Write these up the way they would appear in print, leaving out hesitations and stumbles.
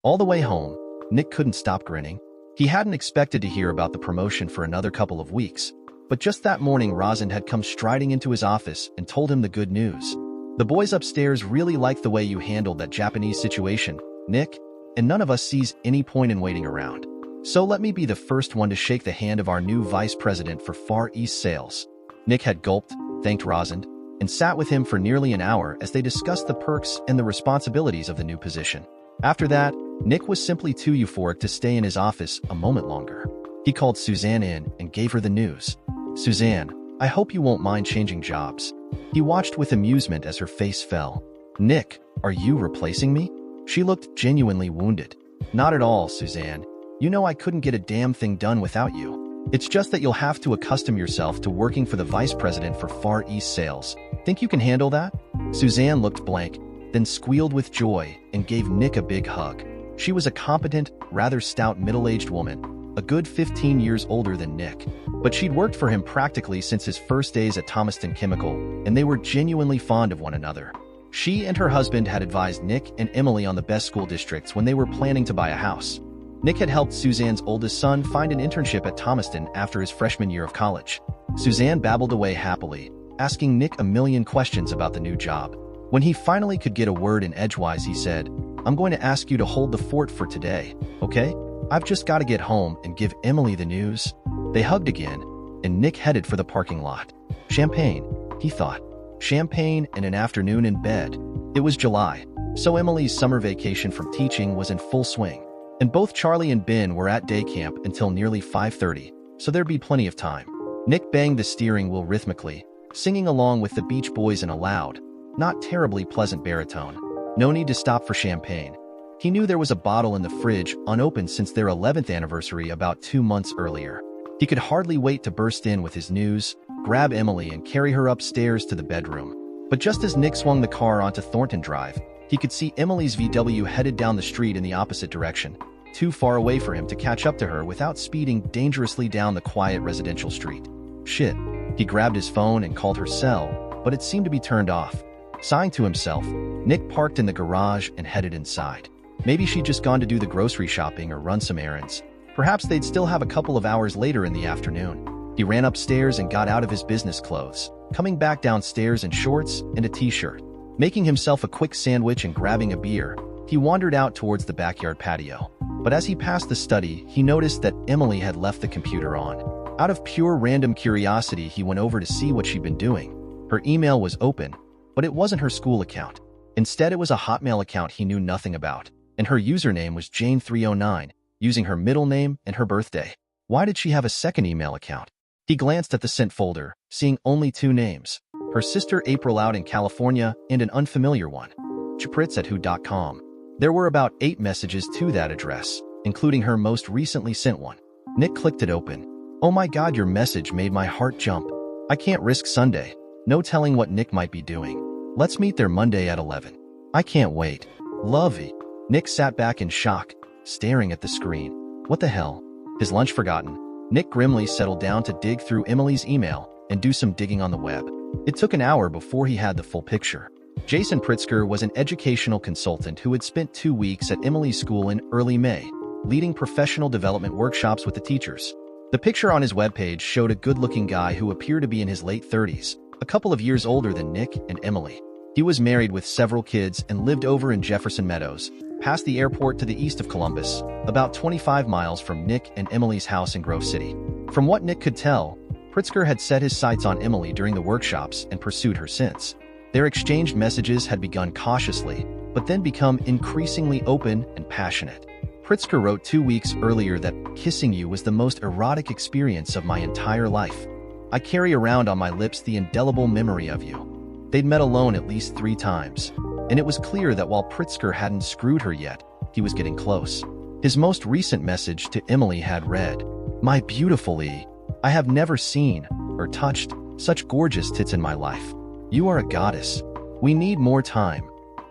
All the way home, Nick couldn't stop grinning. He hadn't expected to hear about the promotion for another couple of weeks, but just that morning Rosalind had come striding into his office and told him the good news. "The boys upstairs really like the way you handled that Japanese situation, Nick, and none of us sees any point in waiting around. So let me be the first one to shake the hand of our new vice president for Far East sales." Nick had gulped, thanked Rosalind, and sat with him for nearly an hour as they discussed the perks and the responsibilities of the new position. After that, Nick was simply too euphoric to stay in his office a moment longer. He called Suzanne in and gave her the news. "Suzanne, I hope you won't mind changing jobs." He watched with amusement as her face fell. "Nick, are you replacing me?" She looked genuinely wounded. "Not at all, Suzanne. You know I couldn't get a damn thing done without you. It's just that you'll have to accustom yourself to working for the vice president for Far East sales. Think you can handle that?" Suzanne looked blank, then squealed with joy and gave Nick a big hug. She was a competent, rather stout middle-aged woman, a good 15 years older than Nick. But she'd worked for him practically since his first days at Thomaston Chemical, and they were genuinely fond of one another. She and her husband had advised Nick and Emily on the best school districts when they were planning to buy a house. Nick had helped Suzanne's oldest son find an internship at Thomaston after his freshman year of college. Suzanne babbled away happily, asking Nick a million questions about the new job. When he finally could get a word in edgewise, he said, "I'm going to ask you to hold the fort for today, okay? I've just got to get home and give Emily the news." They hugged again, and Nick headed for the parking lot. Champagne, he thought. Champagne and an afternoon in bed. It was July, so Emily's summer vacation from teaching was in full swing. And both Charlie and Ben were at day camp until nearly 5:30, so there'd be plenty of time. Nick banged the steering wheel rhythmically, singing along with the Beach Boys in a loud, not terribly pleasant baritone. No need to stop for champagne. He knew there was a bottle in the fridge unopened since their 11th anniversary about 2 months earlier. He could hardly wait to burst in with his news, grab Emily and carry her upstairs to the bedroom. But just as Nick swung the car onto Thornton Drive, he could see Emily's VW headed down the street in the opposite direction, too far away for him to catch up to her without speeding dangerously down the quiet residential street. Shit. He grabbed his phone and called her cell, but it seemed to be turned off. Sighing to himself, Nick parked in the garage and headed inside. Maybe she'd just gone to do the grocery shopping or run some errands. Perhaps they'd still have a couple of hours later in the afternoon. He ran upstairs and got out of his business clothes, coming back downstairs in shorts and a t-shirt. Making himself a quick sandwich and grabbing a beer, he wandered out towards the backyard patio. But as he passed the study, he noticed that Emily had left the computer on. Out of pure random curiosity, he went over to see what she'd been doing. Her email was open, but it wasn't her school account. Instead, it was a Hotmail account he knew nothing about, and her username was Jane309, using her middle name and her birthday. Why did she have a second email account? He glanced at the sent folder, seeing only 2 names. Her sister April out in California and an unfamiliar one, chapritz@who.com. There were about 8 messages to that address, including her most recently sent one. Nick clicked it open. "Oh my God, your message made my heart jump. I can't risk Sunday. No telling what Nick might be doing. Let's meet there Monday at 11. I can't wait. Lovey." Nick sat back in shock, staring at the screen. What the hell? His lunch forgotten, Nick grimly settled down to dig through Emily's email and do some digging on the web. It took an hour before he had the full picture. Jason Pritzker was an educational consultant who had spent 2 weeks at Emily's school in early May, leading professional development workshops with the teachers. The picture on his webpage showed a good-looking guy who appeared to be in his late 30s, a couple of years older than Nick and Emily. He was married with several kids and lived over in Jefferson Meadows, past the airport to the east of Columbus, about 25 miles from Nick and Emily's house in Grove City. From what Nick could tell, Pritzker had set his sights on Emily during the workshops and pursued her since. Their exchanged messages had begun cautiously, but then become increasingly open and passionate. Pritzker wrote 2 weeks earlier that kissing you was the most erotic experience of my entire life. I carry around on my lips the indelible memory of you. They'd met alone at least 3 times, and it was clear that while Pritzker hadn't screwed her yet, he was getting close. His most recent message to Emily had read, "My beautiful E, I have never seen or touched such gorgeous tits in my life. You are a goddess. We need more time.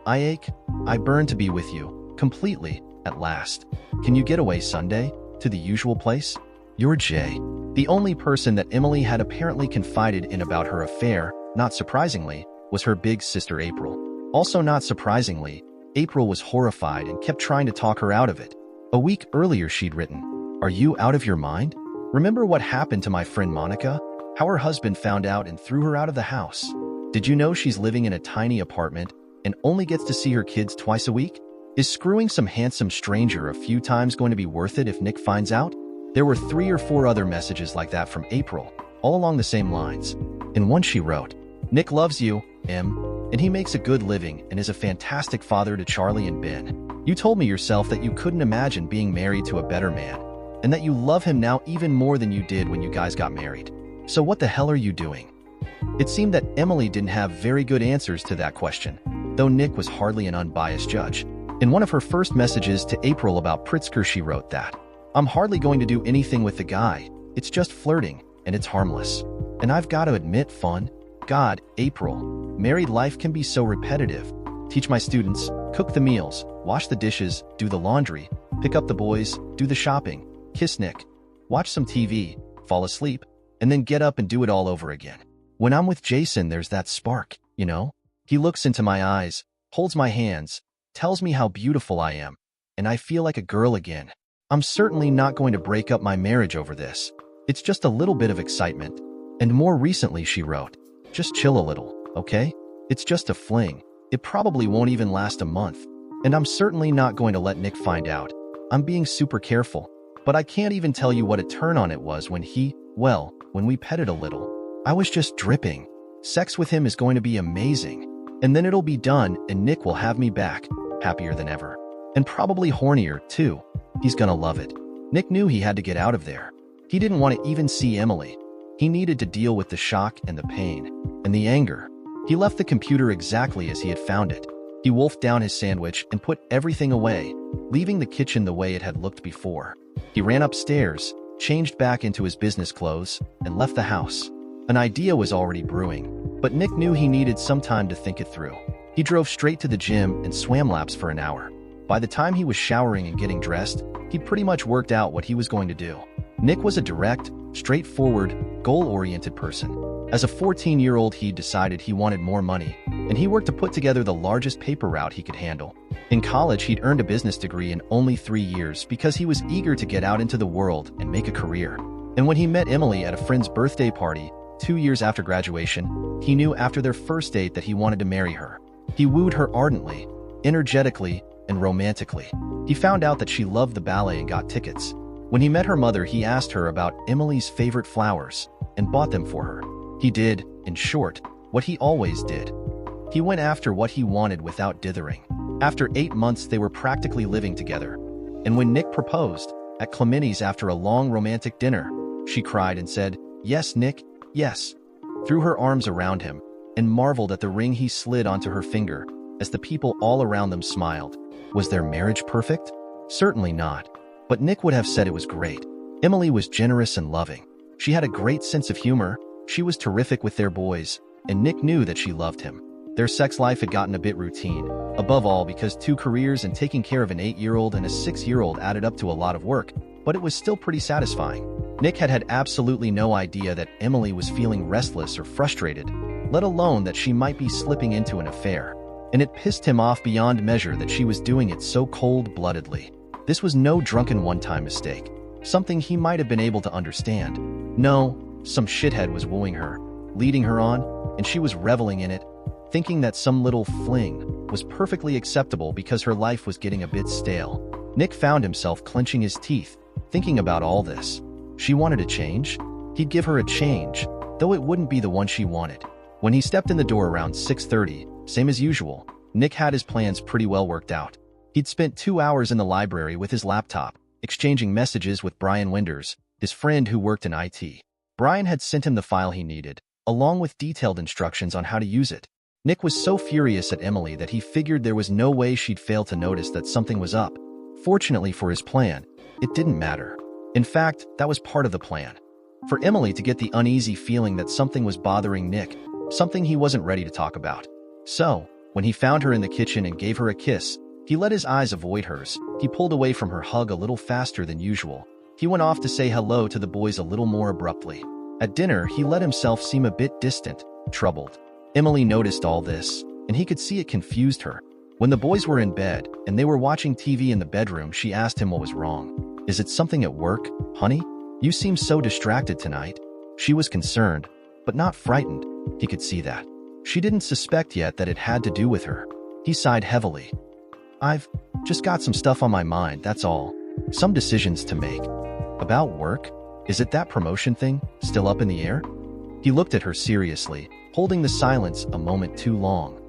I ache, I burn to be with you, completely, at last. Can you get away Sunday, to the usual place? You're Jay." The only person that Emily had apparently confided in about her affair, not surprisingly, was her big sister April. Also not surprisingly, April was horrified and kept trying to talk her out of it. A week earlier she'd written, "Are you out of your mind? Remember what happened to my friend Monica? How her husband found out and threw her out of the house? Did you know she's living in a tiny apartment and only gets to see her kids twice a week? Is screwing some handsome stranger a few times going to be worth it if Nick finds out?" There were 3 or 4 other messages like that from April, all along the same lines. In one she wrote, "Nick loves you, Em, and he makes a good living and is a fantastic father to Charlie and Ben. You told me yourself that you couldn't imagine being married to a better man, and that you love him now even more than you did when you guys got married. So what the hell are you doing?" It seemed that Emily didn't have very good answers to that question, though Nick was hardly an unbiased judge. In one of her first messages to April about Pritzker, she wrote that, "I'm hardly going to do anything with the guy. It's just flirting, and it's harmless. And I've got to admit, fun. God, April, married life can be so repetitive. Teach my students, cook the meals, wash the dishes, do the laundry, pick up the boys, do the shopping, kiss Nick, watch some TV, fall asleep, and then get up and do it all over again. When I'm with Jason, there's that spark, you know? He looks into my eyes, holds my hands, tells me how beautiful I am, and I feel like a girl again. I'm certainly not going to break up my marriage over this. It's just a little bit of excitement." And more recently she wrote, "Just chill a little, okay? It's just a fling. It probably won't even last a month. And I'm certainly not going to let Nick find out. I'm being super careful. But I can't even tell you what a turn-on it was when when we petted a little. I was just dripping. Sex with him is going to be amazing. And then it'll be done and Nick will have me back, happier than ever. And probably hornier, too. He's gonna love it." Nick knew he had to get out of there. He didn't want to even see Emily. He needed to deal with the shock and the pain and the anger. He left the computer exactly as he had found it. He wolfed down his sandwich and put everything away, leaving the kitchen the way it had looked before. He ran upstairs, changed back into his business clothes, and left the house. An idea was already brewing, but Nick knew he needed some time to think it through. He drove straight to the gym and swam laps for an hour. By the time he was showering and getting dressed, he'd pretty much worked out what he was going to do. Nick was a direct, straightforward, goal-oriented person. As a 14-year-old, he decided he wanted more money, and he worked to put together the largest paper route he could handle. In college, he'd earned a business degree in only 3 years because he was eager to get out into the world and make a career. And when he met Emily at a friend's birthday party 2 years after graduation, he knew after their first date that he wanted to marry her. He wooed her ardently, energetically, and romantically. He found out that she loved the ballet and got tickets. When he met her mother, he asked her about Emily's favorite flowers and bought them for her. He did, in short, what he always did. He went after what he wanted without dithering. After 8 months, they were practically living together. And when Nick proposed, at Clementi's after a long romantic dinner, she cried and said, "Yes, Nick, yes," threw her arms around him, and marveled at the ring he slid onto her finger, as the people all around them smiled. Was their marriage perfect? Certainly not. But Nick would have said it was great. Emily was generous and loving. She had a great sense of humor, she was terrific with their boys, and Nick knew that she loved him. Their sex life had gotten a bit routine, above all because 2 careers and taking care of an 8-year-old and a 6-year-old added up to a lot of work, but it was still pretty satisfying. Nick had absolutely no idea that Emily was feeling restless or frustrated, let alone that she might be slipping into an affair. And it pissed him off beyond measure that she was doing it so cold-bloodedly. This was no drunken one-time mistake, something he might have been able to understand. No, some shithead was wooing her, leading her on, and she was reveling in it, thinking that some little fling was perfectly acceptable because her life was getting a bit stale. Nick found himself clenching his teeth, thinking about all this. She wanted a change? He'd give her a change, though it wouldn't be the one she wanted. When he stepped in the door around 6:30, same as usual, Nick had his plans pretty well worked out. He'd spent 2 hours in the library with his laptop, exchanging messages with Brian Winders, his friend who worked in IT. Brian had sent him the file he needed, along with detailed instructions on how to use it. Nick was so furious at Emily that he figured there was no way she'd fail to notice that something was up. Fortunately for his plan, it didn't matter. In fact, that was part of the plan. For Emily to get the uneasy feeling that something was bothering Nick, something he wasn't ready to talk about. So, when he found her in the kitchen and gave her a kiss, he let his eyes avoid hers. He pulled away from her hug a little faster than usual. He went off to say hello to the boys a little more abruptly. At dinner, he let himself seem a bit distant, troubled. Emily noticed all this, and he could see it confused her. When the boys were in bed and they were watching TV in the bedroom, she asked him what was wrong. Is it something at work, honey? You seem so distracted tonight. She was concerned, but not frightened. He could see that. She didn't suspect yet that it had to do with her. He sighed heavily. I've just got some stuff on my mind, that's all. Some decisions to make. About work? Is it that promotion thing, still up in the air? He looked at her seriously, holding the silence a moment too long.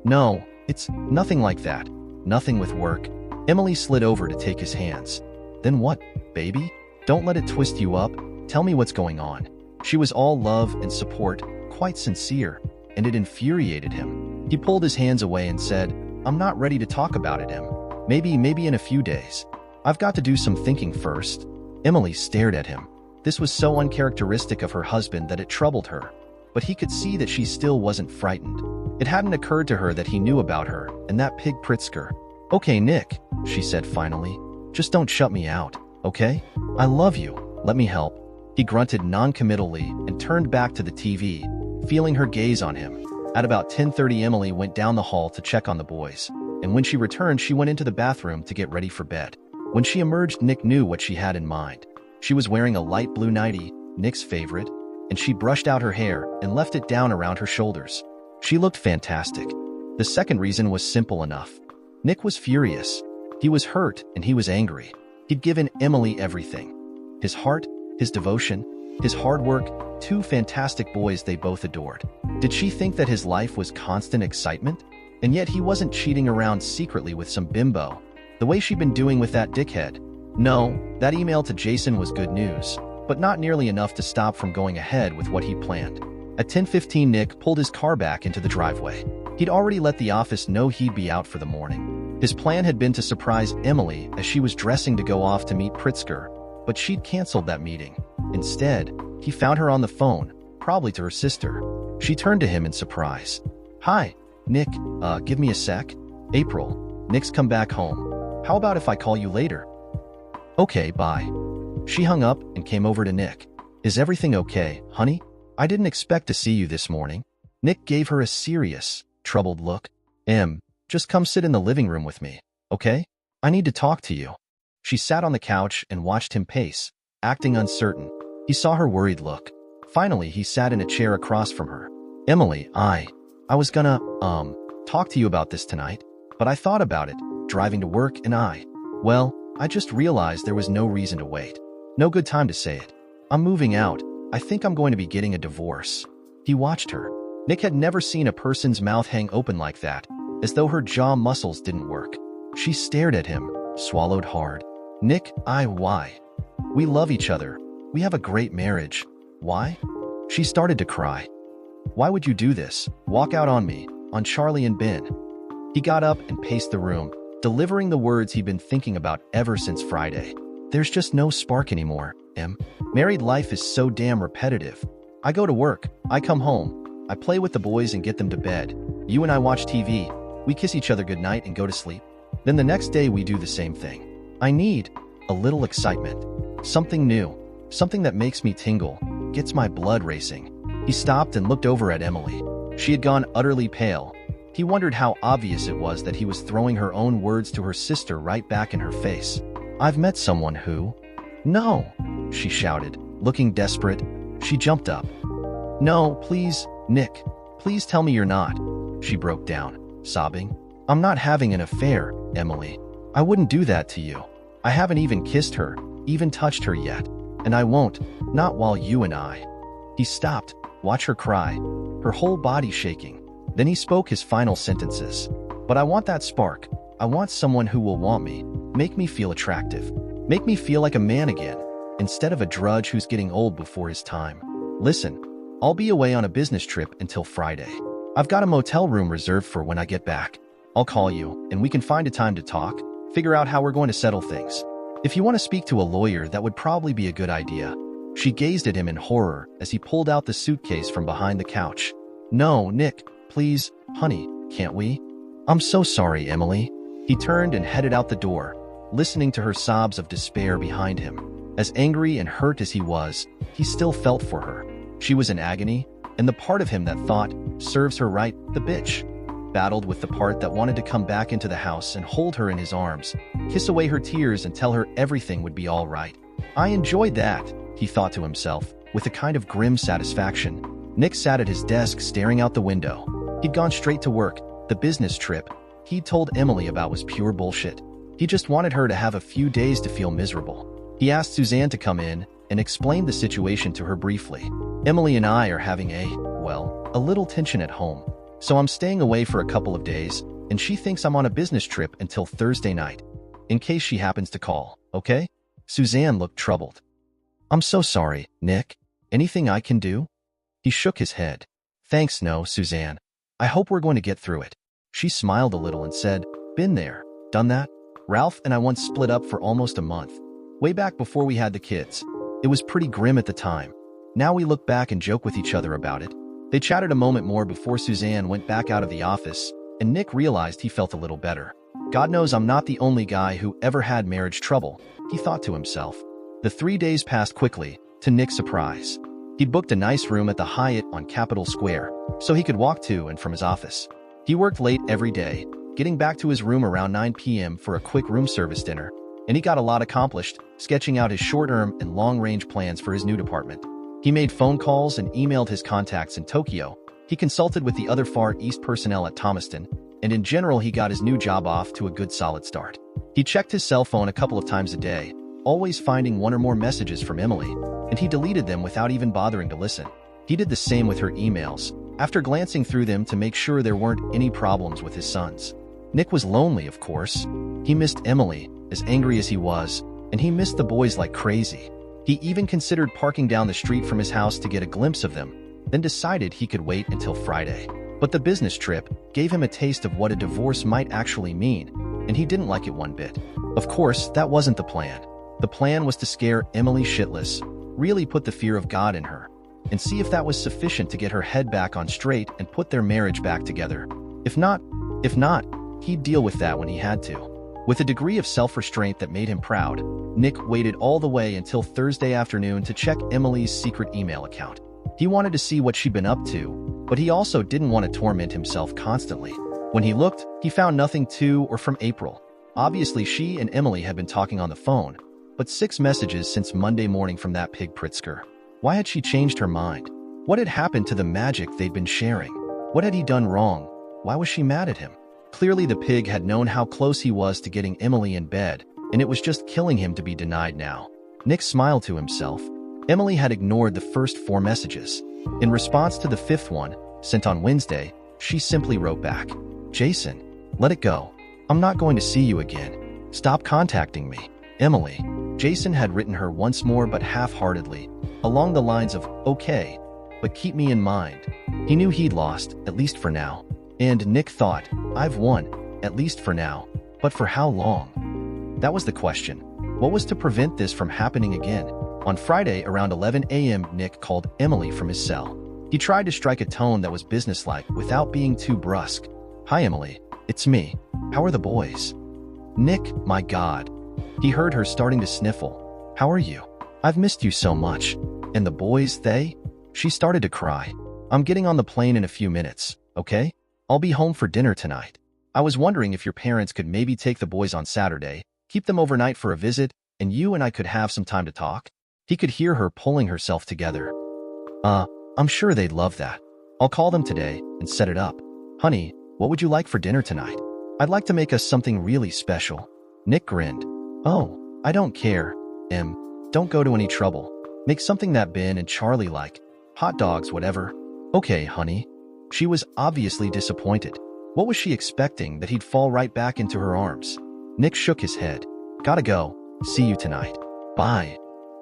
No, it's nothing like that. Nothing with work. Emily slid over to take his hands. Then what, baby? Don't let it twist you up. Tell me what's going on. She was all love and support, quite sincere, and it infuriated him. He pulled his hands away and said, I'm not ready to talk about it, Em. Maybe in a few days. I've got to do some thinking first. Emily stared at him. This was so uncharacteristic of her husband that it troubled her. But he could see that she still wasn't frightened. It hadn't occurred to her that he knew about her and that pig Pritzker. Okay, Nick, she said finally. Just don't shut me out, okay? I love you. Let me help. He grunted non-committally and turned back to the TV, feeling her gaze on him. At about 10:30, Emily went down the hall to check on the boys, and when she returned, she went into the bathroom to get ready for bed. When she emerged, Nick knew what she had in mind. She was wearing a light blue nightie, Nick's favorite, and she brushed out her hair and left it down around her shoulders. She looked fantastic. The second reason was simple enough. Nick was furious. He was hurt and he was angry. He'd given Emily everything. His heart, his devotion, his hard work, two fantastic boys they both adored. Did she think that his life was constant excitement? And yet he wasn't cheating around secretly with some bimbo, the way she'd been doing with that dickhead. No, that email to Jason was good news, but not nearly enough to stop from going ahead with what he planned. At 10:15, Nick pulled his car back into the driveway. He'd already let the office know he'd be out for the morning. His plan had been to surprise Emily as she was dressing to go off to meet Pritzker, but she'd canceled that meeting. Instead, he found her on the phone, probably to her sister. She turned to him in surprise. Hi, Nick, give me a sec. April, Nick's come back home. How about if I call you later? Okay, bye. She hung up and came over to Nick. Is everything okay, honey? I didn't expect to see you this morning. Nick gave her a serious, troubled look. Just come sit in the living room with me, okay? I need to talk to you. She sat on the couch and watched him pace, acting uncertain. He saw her worried look. Finally, he sat in a chair across from her. Emily, I was gonna, talk to you about this tonight, but I thought about it, driving to work, and I just realized there was no reason to wait. No good time to say it. I'm moving out. I think I'm going to be getting a divorce. He watched her. Nick had never seen a person's mouth hang open like that, as though her jaw muscles didn't work. She stared at him, swallowed hard. Nick, why? We love each other. We have a great marriage. Why? She started to cry. Why would you do this? Walk out on me, on Charlie and Ben. He got up and paced the room, delivering the words he'd been thinking about ever since Friday. There's just no spark anymore, Em. Married life is so damn repetitive. I go to work, I come home, I play with the boys and get them to bed. You and I watch TV, we kiss each other goodnight and go to sleep. Then the next day we do the same thing. I need a little excitement. Something new. Something that makes me tingle, gets my blood racing. He stopped and looked over at Emily. She had gone utterly pale. He wondered how obvious it was that he was throwing her own words to her sister right back in her face. I've met someone who... No, she shouted, looking desperate. She jumped up. No, please, Nick. Please tell me you're not. She broke down, sobbing. I'm not having an affair, Emily. I wouldn't do that to you. I haven't even kissed her, even touched her yet. And I won't, not while you and I. He stopped, watched her cry, her whole body shaking. Then he spoke his final sentences. But I want that spark. I want someone who will want me, make me feel attractive, make me feel like a man again, instead of a drudge who's getting old before his time. Listen, I'll be away on a business trip until Friday. I've got a motel room reserved for when I get back. I'll call you, and we can find a time to talk, figure out how we're going to settle things. If you want to speak to a lawyer, that would probably be a good idea. She gazed at him in horror as he pulled out the suitcase from behind the couch. No, Nick, please, honey, can't we? I'm so sorry, Emily. He turned and headed out the door, listening to her sobs of despair behind him. As angry and hurt as he was, he still felt for her. She was in agony, and the part of him that thought, serves her right, the bitch. battled with the part that wanted to come back into the house and hold her in his arms, kiss away her tears and tell her everything would be all right. I enjoyed that, he thought to himself, with a kind of grim satisfaction. Nick sat at his desk staring out the window. He'd gone straight to work. The business trip he'd told Emily about was pure bullshit. He just wanted her to have a few days to feel miserable. He asked Suzanne to come in and explained the situation to her briefly. Emily and I are having a little tension at home. So I'm staying away for a couple of days, and she thinks I'm on a business trip until Thursday night. In case she happens to call, okay? Suzanne looked troubled. I'm so sorry, Nick. Anything I can do? He shook his head. Thanks, no, Suzanne. I hope we're going to get through it. She smiled a little and said, Been there, done that. Ralph and I once split up for almost a month. Way back before we had the kids. It was pretty grim at the time. Now we look back and joke with each other about it. They chatted a moment more before Suzanne went back out of the office, and Nick realized he felt a little better. God knows I'm not the only guy who ever had marriage trouble, he thought to himself. The 3 days passed quickly, to Nick's surprise. He'd booked a nice room at the Hyatt on Capitol Square, so he could walk to and from his office. He worked late every day, getting back to his room around 9 p.m. for a quick room service dinner, and he got a lot accomplished, sketching out his short-term and long-range plans for his new department. He made phone calls and emailed his contacts in Tokyo. He consulted with the other Far East personnel at Thomaston, and in general he got his new job off to a good solid start. He checked his cell phone a couple of times a day, always finding one or more messages from Emily, and he deleted them without even bothering to listen. He did the same with her emails, after glancing through them to make sure there weren't any problems with his sons. Nick was lonely, of course. He missed Emily, as angry as he was, and he missed the boys like crazy. He even considered parking down the street from his house to get a glimpse of them, then decided he could wait until Friday. But the business trip gave him a taste of what a divorce might actually mean, and he didn't like it one bit. Of course, that wasn't the plan. The plan was to scare Emily shitless, really put the fear of God in her, and see if that was sufficient to get her head back on straight and put their marriage back together. If not, he'd deal with that when he had to. With a degree of self-restraint that made him proud, Nick waited all the way until Thursday afternoon to check Emily's secret email account. He wanted to see what she'd been up to, but he also didn't want to torment himself constantly. When he looked, he found nothing to or from April. Obviously, she and Emily had been talking on the phone, but 6 messages since Monday morning from that pig Pritzker. Why had she changed her mind? What had happened to the magic they'd been sharing? What had he done wrong? Why was she mad at him? Clearly the pig had known how close he was to getting Emily in bed, and it was just killing him to be denied now. Nick smiled to himself. Emily had ignored the first 4 messages. In response to the 5th one, sent on Wednesday, she simply wrote back, Jason, let it go. I'm not going to see you again. Stop contacting me. Emily. Jason had written her once more but half-heartedly, along the lines of, okay, but keep me in mind. He knew he'd lost, at least for now. And Nick thought, I've won, at least for now. But for how long? That was the question. What was to prevent this from happening again? On Friday, around 11 a.m., Nick called Emily from his cell. He tried to strike a tone that was businesslike without being too brusque. Hi, Emily. It's me. How are the boys? Nick, my God. He heard her starting to sniffle. How are you? I've missed you so much. And the boys, they? She started to cry. I'm getting on the plane in a few minutes, okay? I'll be home for dinner tonight. I was wondering if your parents could maybe take the boys on Saturday, keep them overnight for a visit, and you and I could have some time to talk. He could hear her pulling herself together. I'm sure they'd love that. I'll call them today and set it up. Honey, what would you like for dinner tonight? I'd like to make us something really special. Nick grinned. Oh, I don't care. Don't go to any trouble. Make something that Ben and Charlie like. Hot dogs, whatever. Okay, honey. She was obviously disappointed. What was she expecting, that he'd fall right back into her arms? Nick shook his head. Gotta go. See you tonight. Bye.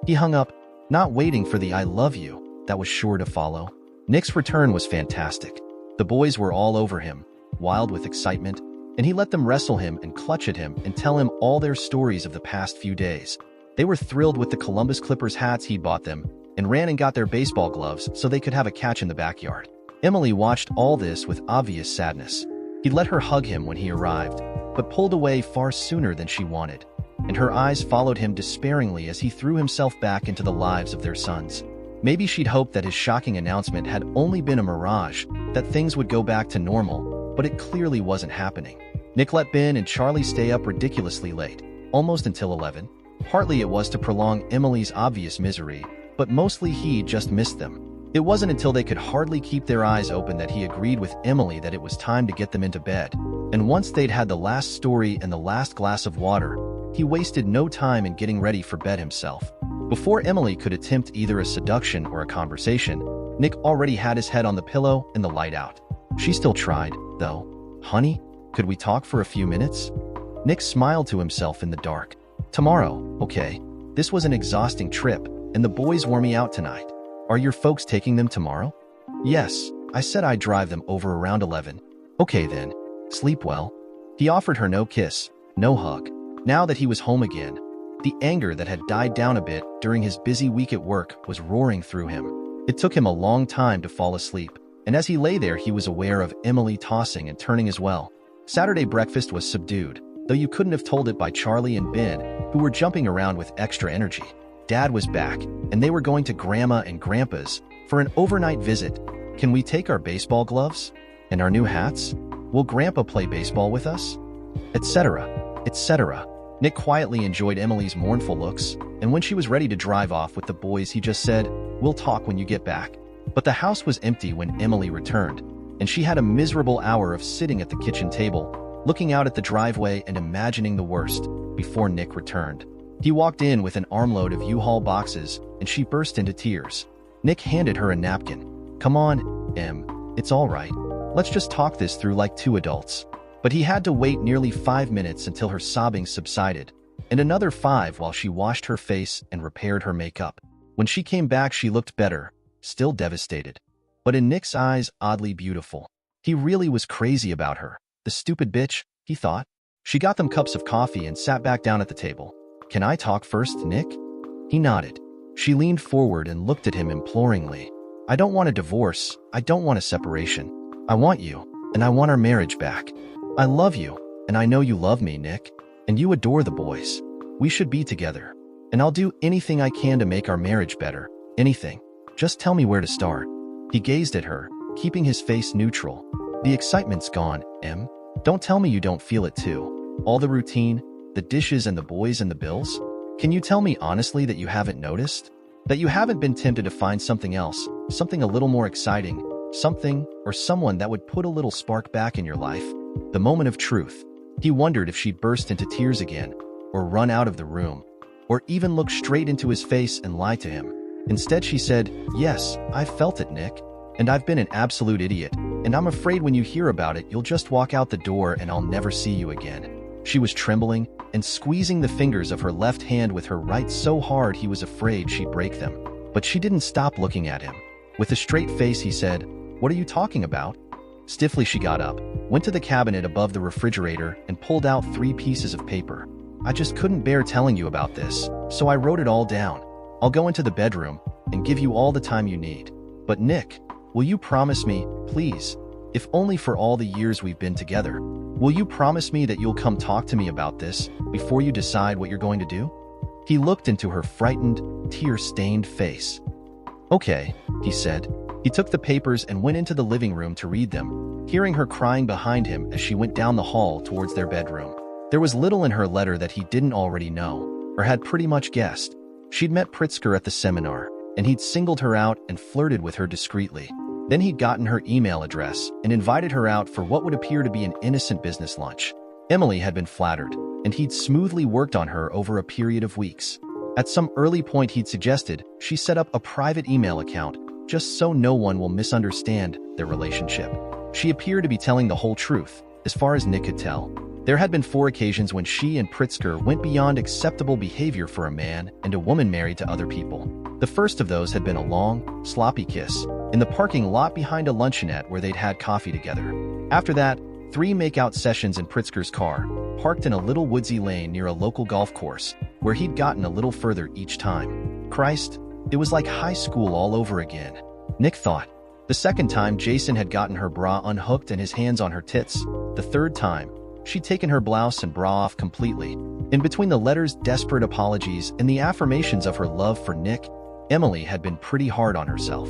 He hung up, not waiting for the I love you that was sure to follow. Nick's return was fantastic. The boys were all over him, wild with excitement, and he let them wrestle him and clutch at him and tell him all their stories of the past few days. They were thrilled with the Columbus Clippers hats he'd bought them and ran and got their baseball gloves so they could have a catch in the backyard. Emily watched all this with obvious sadness. He'd let her hug him when he arrived, but pulled away far sooner than she wanted, and her eyes followed him despairingly as he threw himself back into the lives of their sons. Maybe she'd hoped that his shocking announcement had only been a mirage, that things would go back to normal, but it clearly wasn't happening. Nick let Ben and Charlie stay up ridiculously late, almost until 11. Partly it was to prolong Emily's obvious misery, but mostly he just missed them. It wasn't until they could hardly keep their eyes open that he agreed with Emily that it was time to get them into bed. And once they'd had the last story and the last glass of water, he wasted no time in getting ready for bed himself. Before Emily could attempt either a seduction or a conversation, Nick already had his head on the pillow and the light out. She still tried, though. "Honey, could we talk for a few minutes?" Nick smiled to himself in the dark. "Tomorrow, okay. This was an exhausting trip, and the boys wore me out tonight. Are your folks taking them tomorrow?" "Yes, I said I'd drive them over around 11. "Okay then. Sleep well." He offered her no kiss, no hug. Now that he was home again, the anger that had died down a bit during his busy week at work was roaring through him. It took him a long time to fall asleep, and as he lay there he was aware of Emily tossing and turning as well. Saturday breakfast was subdued, though you couldn't have told it by Charlie and Ben, who were jumping around with extra energy. Dad was back, and they were going to Grandma and Grandpa's for an overnight visit. "Can we take our baseball gloves? And our new hats? Will Grandpa play baseball with us?" Etc., etc. Nick quietly enjoyed Emily's mournful looks, and when she was ready to drive off with the boys he just said, "We'll talk when you get back." But the house was empty when Emily returned, and she had a miserable hour of sitting at the kitchen table, looking out at the driveway and imagining the worst, before Nick returned. He walked in with an armload of U-Haul boxes, and she burst into tears. Nick handed her a napkin. "Come on, Em, it's all right. Let's just talk this through like two adults." But he had to wait nearly 5 minutes until her sobbing subsided, and another 5 while she washed her face and repaired her makeup. When she came back she looked better, still devastated, but in Nick's eyes oddly beautiful. He really was crazy about her. The stupid bitch, he thought. She got them cups of coffee and sat back down at the table. "Can I talk first, Nick?" He nodded. She leaned forward and looked at him imploringly. "I don't want a divorce. I don't want a separation. I want you, and I want our marriage back. I love you, and I know you love me, Nick, and you adore the boys. We should be together, and I'll do anything I can to make our marriage better. Anything. Just tell me where to start." He gazed at her, keeping his face neutral. "The excitement's gone, Em. Don't tell me you don't feel it too. All the routine, the dishes and the boys and the bills? Can you tell me honestly that you haven't noticed? That you haven't been tempted to find something else, something a little more exciting, something or someone that would put a little spark back in your life?" The moment of truth. He wondered if she'd burst into tears again, or run out of the room, or even look straight into his face and lie to him. Instead she said, "Yes, I've felt it, Nick, and I've been an absolute idiot, and I'm afraid when you hear about it you'll just walk out the door and I'll never see you again." She was trembling and squeezing the fingers of her left hand with her right so hard he was afraid she'd break them. But she didn't stop looking at him. With a straight face he said, "What are you talking about?" Stiffly she got up, went to the cabinet above the refrigerator and pulled out 3 pieces of paper. "I just couldn't bear telling you about this, so I wrote it all down. I'll go into the bedroom and give you all the time you need. But Nick, will you promise me, please, if only for all the years we've been together, will you promise me that you'll come talk to me about this before you decide what you're going to do?" He looked into her frightened, tear-stained face. "Okay," he said. He took the papers and went into the living room to read them, hearing her crying behind him as she went down the hall towards their bedroom. There was little in her letter that he didn't already know, or had pretty much guessed. She'd met Pritzker at the seminar, and he'd singled her out and flirted with her discreetly. Then he'd gotten her email address and invited her out for what would appear to be an innocent business lunch. Emily had been flattered, and he'd smoothly worked on her over a period of weeks. At some early point he'd suggested she set up a private email account just so no one will misunderstand their relationship. She appeared to be telling the whole truth, as far as Nick could tell. There had been 4 occasions when she and Pritzker went beyond acceptable behavior for a man and a woman married to other people. The first of those had been a long, sloppy kiss in the parking lot behind a luncheonette where they'd had coffee together. After that, 3 makeout sessions in Pritzker's car, parked in a little woodsy lane near a local golf course, where he'd gotten a little further each time. Christ, it was like high school all over again, Nick thought. The second time, Jason had gotten her bra unhooked and his hands on her tits. The third time, she'd taken her blouse and bra off completely. In between the letters, desperate apologies, and the affirmations of her love for Nick, Emily had been pretty hard on herself.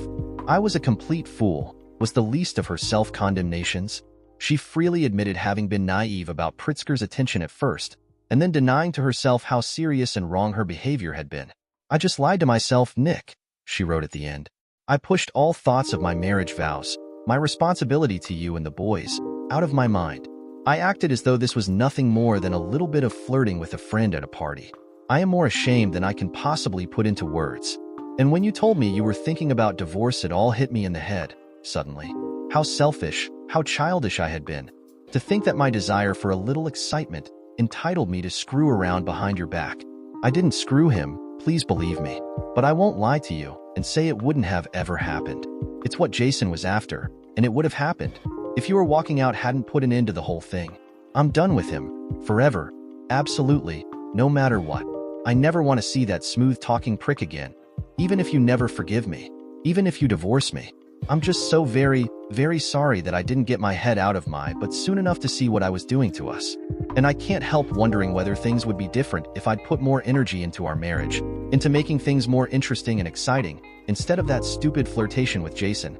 "I was a complete fool," was the least of her self-condemnations. She freely admitted having been naive about Pritzker's attention at first, and then denying to herself how serious and wrong her behavior had been. "I just lied to myself, Nick," she wrote at the end. "I pushed all thoughts of my marriage vows, my responsibility to you and the boys, out of my mind. I acted as though this was nothing more than a little bit of flirting with a friend at a party. I am more ashamed than I can possibly put into words. And when you told me you were thinking about divorce, it all hit me in the head, suddenly. How selfish, how childish I had been. To think that my desire for a little excitement entitled me to screw around behind your back. I didn't screw him, please believe me. But I won't lie to you and say it wouldn't have ever happened. It's what Jason was after, and it would have happened if you were walking out hadn't put an end to the whole thing. I'm done with him, forever, absolutely, no matter what. I never want to see that smooth-talking prick again, even if you never forgive me, even if you divorce me. I'm just so very, very sorry that I didn't get my head out of my butt soon enough to see what I was doing to us. And I can't help wondering whether things would be different if I'd put more energy into our marriage, into making things more interesting and exciting, instead of that stupid flirtation with Jason.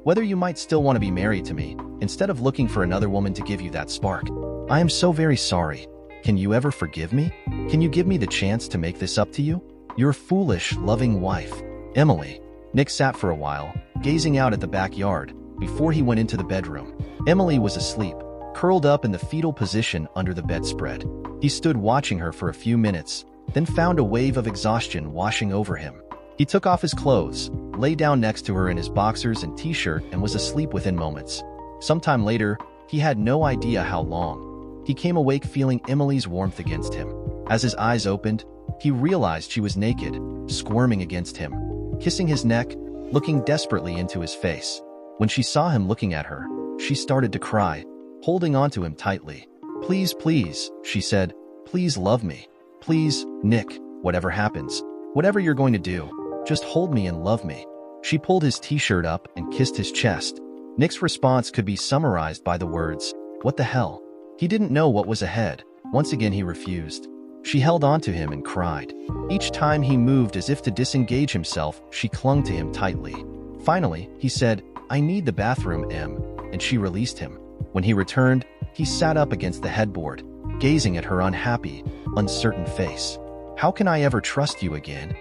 Whether you might still want to be married to me, instead of looking for another woman to give you that spark. I am so very sorry. Can you ever forgive me? Can you give me the chance to make this up to you? Your foolish, loving wife, Emily." Nick sat for a while, gazing out at the backyard, before he went into the bedroom. Emily was asleep, curled up in the fetal position under the bedspread. He stood watching her for a few minutes, then found a wave of exhaustion washing over him. He took off his clothes, lay down next to her in his boxers and t-shirt, and was asleep within moments. Sometime later, he had no idea how long. He came awake feeling Emily's warmth against him. As his eyes opened, he realized she was naked, squirming against him, kissing his neck, looking desperately into his face. When she saw him looking at her, she started to cry, holding onto him tightly. "Please, please," she said, "please love me. Please, Nick, whatever happens, whatever you're going to do, just hold me and love me." She pulled his t-shirt up and kissed his chest. Nick's response could be summarized by the words, "What the hell?" He didn't know what was ahead. Once again he refused. She held onto him and cried. Each time he moved as if to disengage himself, she clung to him tightly. Finally, he said, "I need the bathroom, Em," and she released him. When he returned, he sat up against the headboard, gazing at her unhappy, uncertain face. "How can I ever trust you again?"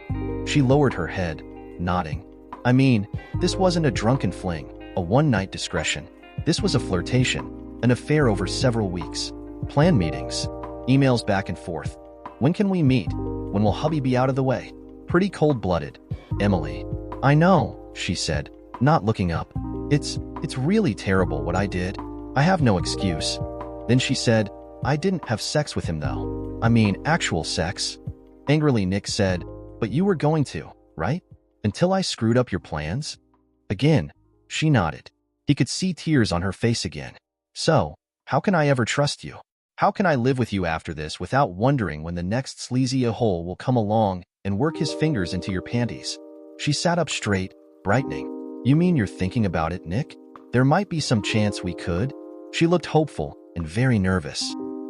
She lowered her head, nodding. "I mean, this wasn't a drunken fling, a one-night discretion. This was a flirtation, an affair over several weeks. Planned meetings, emails back and forth. When can we meet? When will hubby be out of the way?" Pretty cold-blooded. "Emily." "I know," she said, not looking up. It's really terrible what I did. I have no excuse." Then she said, "I didn't have sex with him though. I mean, actual sex." Angrily, Nick said, "But you were going to, right? Until I screwed up your plans?" Again, she nodded. He could see tears on her face again. "So, how can I ever trust you? How can I live with you after this without wondering when the next sleazy a-hole will come along and work his fingers into your panties?" She sat up straight, brightening. "You mean you're thinking about it, Nick? There might be some chance we could?" She looked hopeful and very nervous.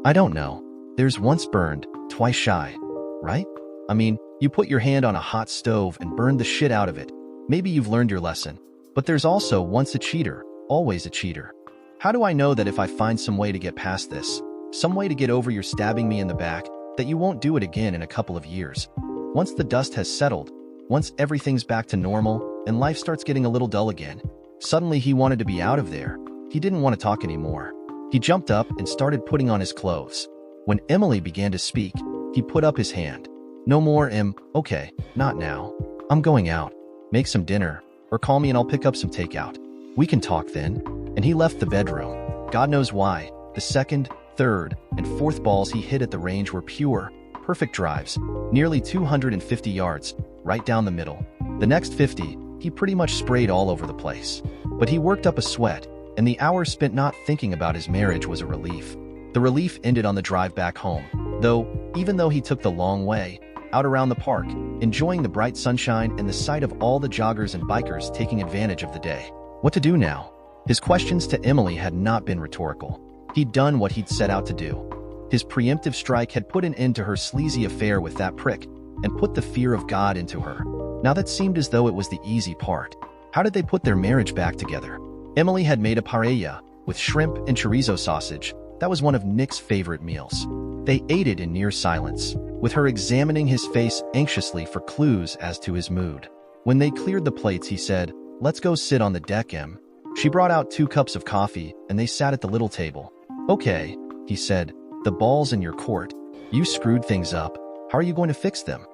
"I don't know. There's once burned, twice shy, right? I mean, you put your hand on a hot stove and burned the shit out of it. Maybe you've learned your lesson. But there's also once a cheater, always a cheater. How do I know that if I find some way to get past this, some way to get over your stabbing me in the back, that you won't do it again in a couple of years? Once the dust has settled, once everything's back to normal and life starts getting a little dull again." Suddenly he wanted to be out of there. He didn't want to talk anymore. He jumped up and started putting on his clothes. When Emily began to speak, he put up his hand. "No more, Em. Okay, not now. I'm going out. Make some dinner, or call me and I'll pick up some takeout. We can talk then." And he left the bedroom. God knows why. The second, third, and fourth balls he hit at the range were pure, perfect drives, nearly 250 yards, right down the middle. The next 50, he pretty much sprayed all over the place. But he worked up a sweat, and the hours spent not thinking about his marriage was a relief. The relief ended on the drive back home, though, even though he took the long way, out around the park, enjoying the bright sunshine and the sight of all the joggers and bikers taking advantage of the day. What to do now? His questions to Emily had not been rhetorical. He'd done what he'd set out to do. His preemptive strike had put an end to her sleazy affair with that prick, and put the fear of God into her. Now that seemed as though it was the easy part. How did they put their marriage back together? Emily had made a paella, with shrimp and chorizo sausage. That was one of Nick's favorite meals. They ate it in near silence, with her examining his face anxiously for clues as to his mood. When they cleared the plates, he said, "Let's go sit on the deck, Em." She brought out 2 cups of coffee, and they sat at the little table. "Okay," he said, "the ball's in your court. You screwed things up. How are you going to fix them?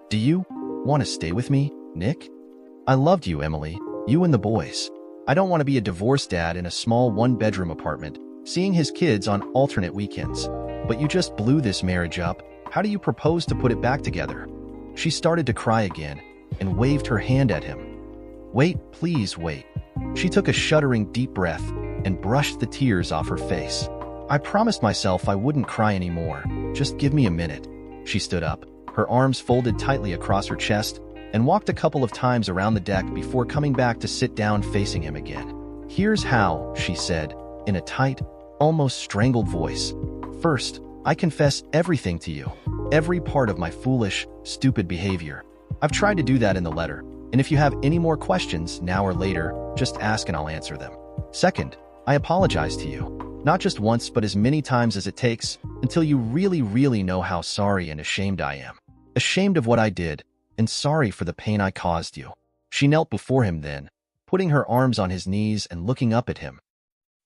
Do you want to stay with me, Nick? I loved you, Emily, you and the boys. I don't want to be a divorced dad in a small 1-bedroom apartment, seeing his kids on alternate weekends. But you just blew this marriage up. How do you propose to put it back together?" She started to cry again and waved her hand at him. "Wait, please wait." She took a shuddering deep breath and brushed the tears off her face. "I promised myself I wouldn't cry anymore. Just give me a minute." She stood up, her arms folded tightly across her chest, and walked a couple of times around the deck before coming back to sit down facing him again. "Here's how," she said, in a tight, almost strangled voice. "First, I confess everything to you. Every part of my foolish, stupid behavior. I've tried to do that in the letter, and if you have any more questions now or later, just ask and I'll answer them. Second, I apologize to you. Not just once, but as many times as it takes, until you really, really know how sorry and ashamed I am. Ashamed of what I did, and sorry for the pain I caused you." She knelt before him then, putting her arms on his knees and looking up at him.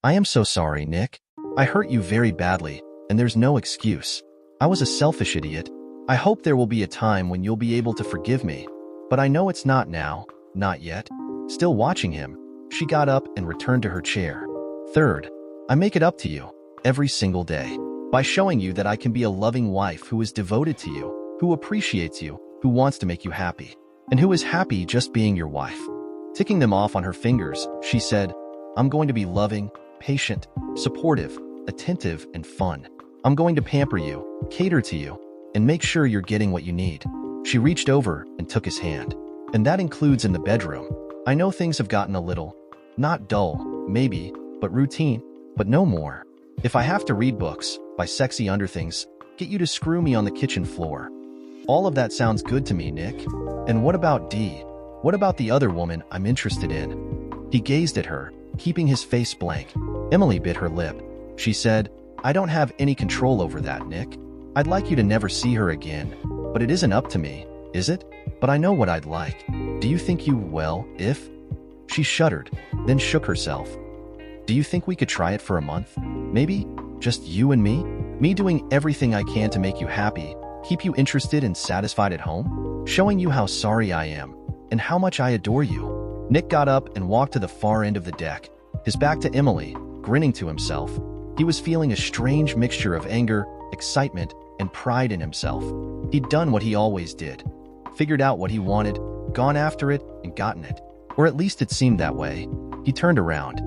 "I am so sorry, Nick. I hurt you very badly, and there's no excuse. I was a selfish idiot. I hope there will be a time when you'll be able to forgive me, but I know it's not now, not yet." Still watching him, she got up and returned to her chair. "Third, I make it up to you, every single day, by showing you that I can be a loving wife who is devoted to you, who appreciates you, who wants to make you happy, and who is happy just being your wife." Ticking them off on her fingers, she said, "I'm going to be loving, patient, supportive, attentive, and fun. I'm going to pamper you, cater to you, and make sure you're getting what you need." She reached over and took his hand. "And that includes in the bedroom. I know things have gotten a little, not dull, maybe, but routine, but no more. If I have to read books, buy sexy underthings, get you to screw me on the kitchen floor. All of that sounds good to me, Nick. And what about Dee? What about the other woman I'm interested in?" He gazed at her, keeping his face blank. Emily bit her lip. She said, "I don't have any control over that, Nick. I'd like you to never see her again, but it isn't up to me, is it? But I know what I'd like. Do you think you, well, if?" She shuddered, then shook herself. "Do you think we could try it for a month? Maybe? Just you and me? Me doing everything I can to make you happy, keep you interested and satisfied at home, showing you how sorry I am, and how much I adore you." Nick got up and walked to the far end of the deck, his back to Emily, grinning to himself. He was feeling a strange mixture of anger, excitement, and pride in himself. He'd done what he always did. Figured out what he wanted, gone after it, and gotten it. Or at least it seemed that way. He turned around.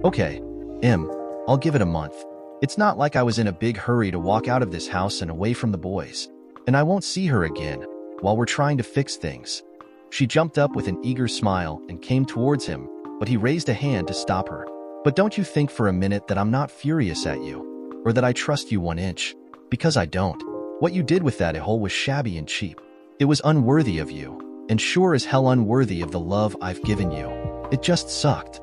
"Okay, Em, I'll give it a month. It's not like I was in a big hurry to walk out of this house and away from the boys. And I won't see her again, while we're trying to fix things." She jumped up with an eager smile and came towards him, but he raised a hand to stop her. "But don't you think for a minute that I'm not furious at you, or that I trust you 1 inch, because I don't. What you did with that hole was shabby and cheap. It was unworthy of you, and sure as hell unworthy of the love I've given you. It just sucked."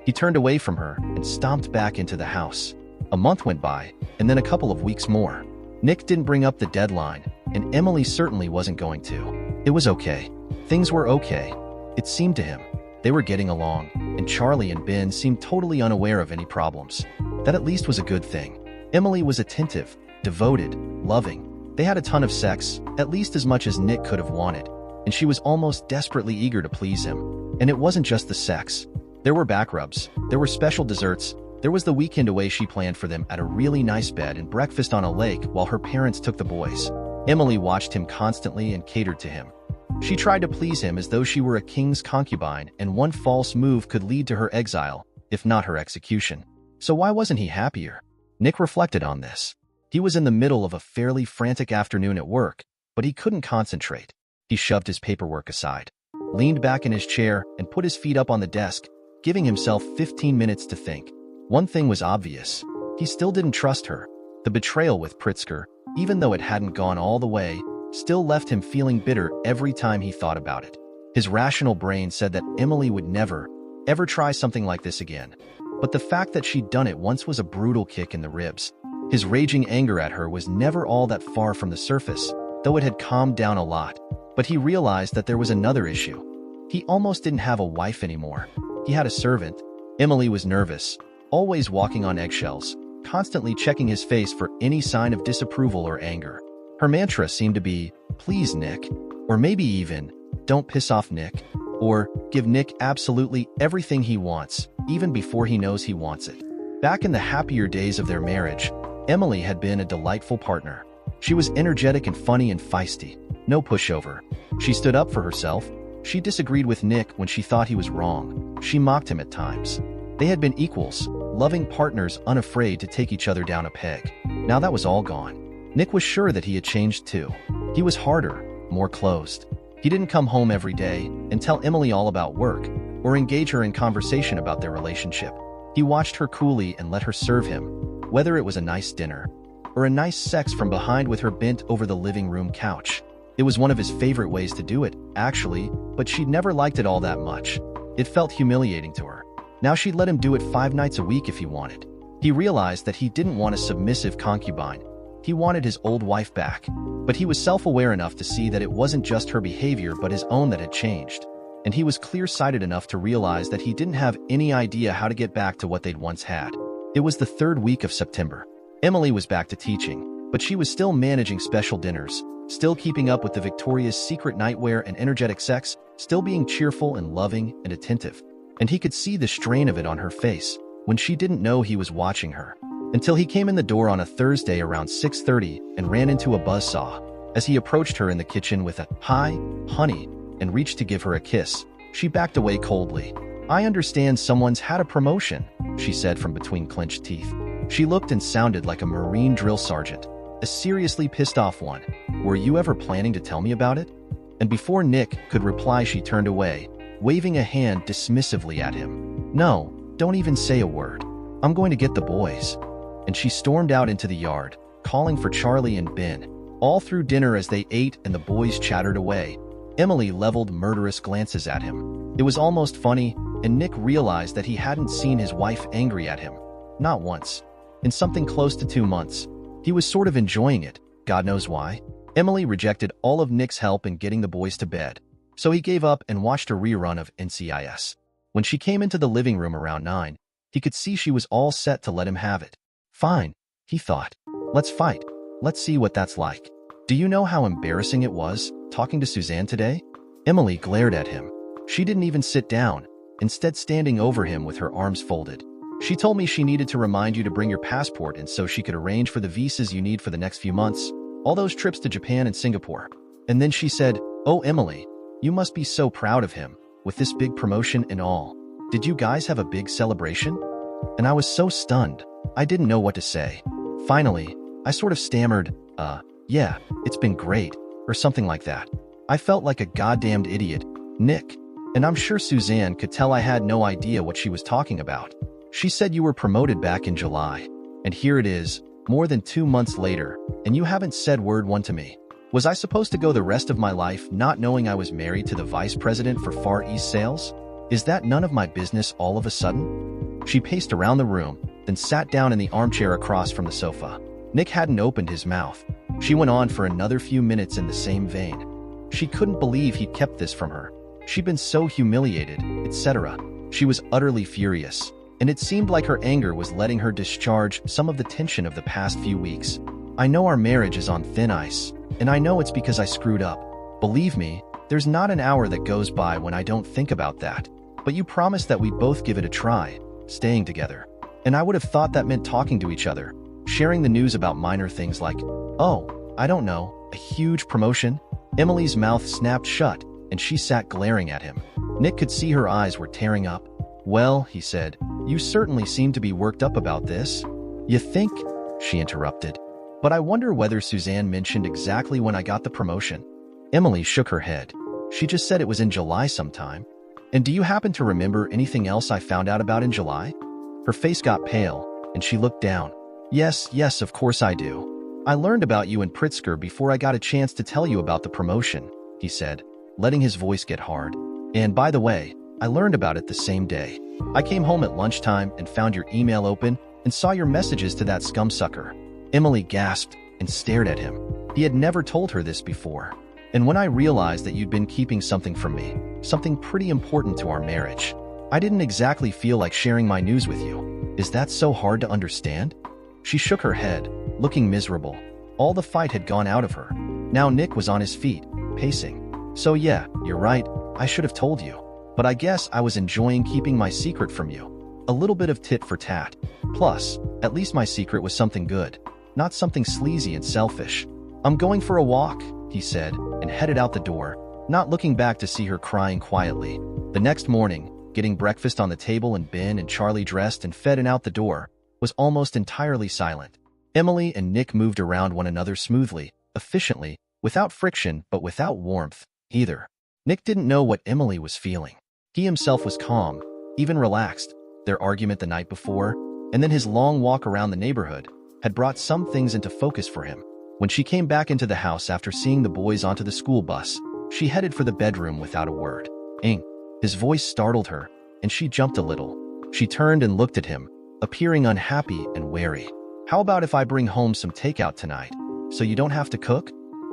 He turned away from her and stomped back into the house. A month went by, and then a couple of weeks more. Nick didn't bring up the deadline, and Emily certainly wasn't going to. It was okay. Things were okay. It seemed to him. They were getting along, and Charlie and Ben seemed totally unaware of any problems. That at least was a good thing. Emily was attentive, devoted, loving. They had a ton of sex, at least as much as Nick could have wanted, and she was almost desperately eager to please him. And it wasn't just the sex. There were back rubs, there were special desserts, there was the weekend away she planned for them at a really nice bed and breakfast on a lake while her parents took the boys. Emily watched him constantly and catered to him. She tried to please him as though she were a king's concubine, and one false move could lead to her exile, if not her execution. So why wasn't he happier? Nick reflected on this. He was in the middle of a fairly frantic afternoon at work, but he couldn't concentrate. He shoved his paperwork aside, leaned back in his chair, and put his feet up on the desk, giving himself 15 minutes to think. One thing was obvious. He still didn't trust her. The betrayal with Pritzker, even though it hadn't gone all the way, still left him feeling bitter every time he thought about it. His rational brain said that Emily would never, ever try something like this again. but the fact that she'd done it once was a brutal kick in the ribs. His raging anger at her was never all that far from the surface, though it had calmed down a lot. But he realized that there was another issue. He almost didn't have a wife anymore. He had a servant. Emily was nervous, always walking on eggshells, constantly checking his face for any sign of disapproval or anger. Her mantra seemed to be, "Please, Nick," or maybe even, "Don't piss off Nick," or "Give Nick absolutely everything he wants, even before he knows he wants it." Back in the happier days of their marriage, Emily had been a delightful partner. She was energetic and funny and feisty, no pushover. She stood up for herself. She disagreed with Nick when she thought he was wrong. She mocked him at times. They had been equals, loving partners unafraid to take each other down a peg. Now that was all gone. Nick was sure that he had changed too. He was harder, more closed. He didn't come home every day and tell Emily all about work or engage her in conversation about their relationship. He watched her coolly and let her serve him, whether it was a nice dinner or a nice sex from behind with her bent over the living room couch. It was one of his favorite ways to do it, actually, but she'd never liked it all that much. It felt humiliating to her. Now she'd let him do it 5 nights a week if he wanted. He realized that he didn't want a submissive concubine. He wanted his old wife back. But he was self-aware enough to see that it wasn't just her behavior but his own that had changed. And he was clear-sighted enough to realize that he didn't have any idea how to get back to what they'd once had. It was the 3rd week of September. Emily was back to teaching, but she was still managing special dinners, still keeping up with the Victoria's Secret nightwear and energetic sex, still being cheerful and loving and attentive. And he could see the strain of it on her face when she didn't know he was watching her. Until he came in the door on a Thursday around 6:30 and ran into a buzzsaw. As he approached her in the kitchen with a "Hi, honey," and reached to give her a kiss, she backed away coldly. "I understand someone's had a promotion," she said from between clenched teeth. She looked and sounded like a Marine drill sergeant, a seriously pissed off one. "Were you ever planning to tell me about it?" And before Nick could reply, she turned away, waving a hand dismissively at him. "No, don't even say a word. I'm going to get the boys." And she stormed out into the yard, calling for Charlie and Ben. All through dinner as they ate and the boys chattered away, Emily leveled murderous glances at him. It was almost funny, and Nick realized that he hadn't seen his wife angry at him. Not once. In something close to 2 months. He was sort of enjoying it, God knows why. Emily rejected all of Nick's help in getting the boys to bed, so he gave up and watched a rerun of NCIS. When she came into the living room around 9, he could see she was all set to let him have it. Fine, he thought. Let's fight. Let's see what that's like. Do you know how embarrassing it was, talking to Suzanne today? Emily glared at him. She didn't even sit down, instead standing over him with her arms folded. She told me she needed to remind you to bring your passport and so she could arrange for the visas you need for the next few months, all those trips to Japan and Singapore. And then she said, "Oh, Emily, you must be so proud of him, with this big promotion and all. Did you guys have a big celebration?" And I was so stunned. I didn't know what to say. Finally, I sort of stammered, "Yeah, it's been great," or something like that. I felt like a goddamned idiot, Nick. And I'm sure Suzanne could tell I had no idea what she was talking about. She said you were promoted back in July. And here it is, more than 2 months later, and you haven't said word one to me. Was I supposed to go the rest of my life not knowing I was married to the vice president for Far East sales? Is that none of my business all of a sudden? She paced around the room, then sat down in the armchair across from the sofa. Nick hadn't opened his mouth. She went on for another few minutes in the same vein. She couldn't believe he'd kept this from her. She'd been so humiliated, etc. She was utterly furious, and it seemed like her anger was letting her discharge some of the tension of the past few weeks. "I know our marriage is on thin ice, and I know it's because I screwed up. Believe me, there's not an hour that goes by when I don't think about that. But you promised that we'd both give it a try, staying together. And I would have thought that meant talking to each other, sharing the news about minor things like, oh, I don't know, a huge promotion." Emily's mouth snapped shut, and she sat glaring at him. Nick could see her eyes were tearing up. "Well," he said, "you certainly seem to be worked up about this." "You think?" she interrupted. "But I wonder whether Suzanne mentioned exactly when I got the promotion." Emily shook her head. "She just said it was in July sometime." "And do you happen to remember anything else I found out about in July?" Her face got pale, and she looked down. Yes, of course I do. I learned about you in Pritzker before I got a chance to tell you about the promotion," he said, letting his voice get hard. "And by the way, I learned about it the same day." I came home at lunchtime and found your email open and saw your messages to that scumsucker." Emily gasped and stared at him. He had never told her this before. "And when I realized that you'd been keeping something from me, something pretty important to our marriage, I didn't exactly feel like sharing my news with you. Is that so hard to understand?" She shook her head, looking miserable. All the fight had gone out of her. Now Nick was on his feet, pacing. "So yeah, you're right, I should have told you. But I guess I was enjoying keeping my secret from you. A little bit of tit for tat. Plus, at least my secret was something good, not something sleazy and selfish." "I'm going for a walk," he said, and headed out the door, not looking back to see her crying quietly. The next morning, getting breakfast on the table and Ben and Charlie dressed and fed and out the door, was almost entirely silent. Emily and Nick moved around one another smoothly, efficiently, without friction but without warmth, either. Nick didn't know what Emily was feeling. He himself was calm, even relaxed. Their argument the night before, and then his long walk around the neighborhood, had brought some things into focus for him. When she came back into the house after seeing the boys onto the school bus, she headed for the bedroom without a word. "Ing." His voice startled her, and she jumped a little. She turned and looked at him, appearing unhappy and wary. "How about if I bring home some takeout tonight, so you don't have to cook?"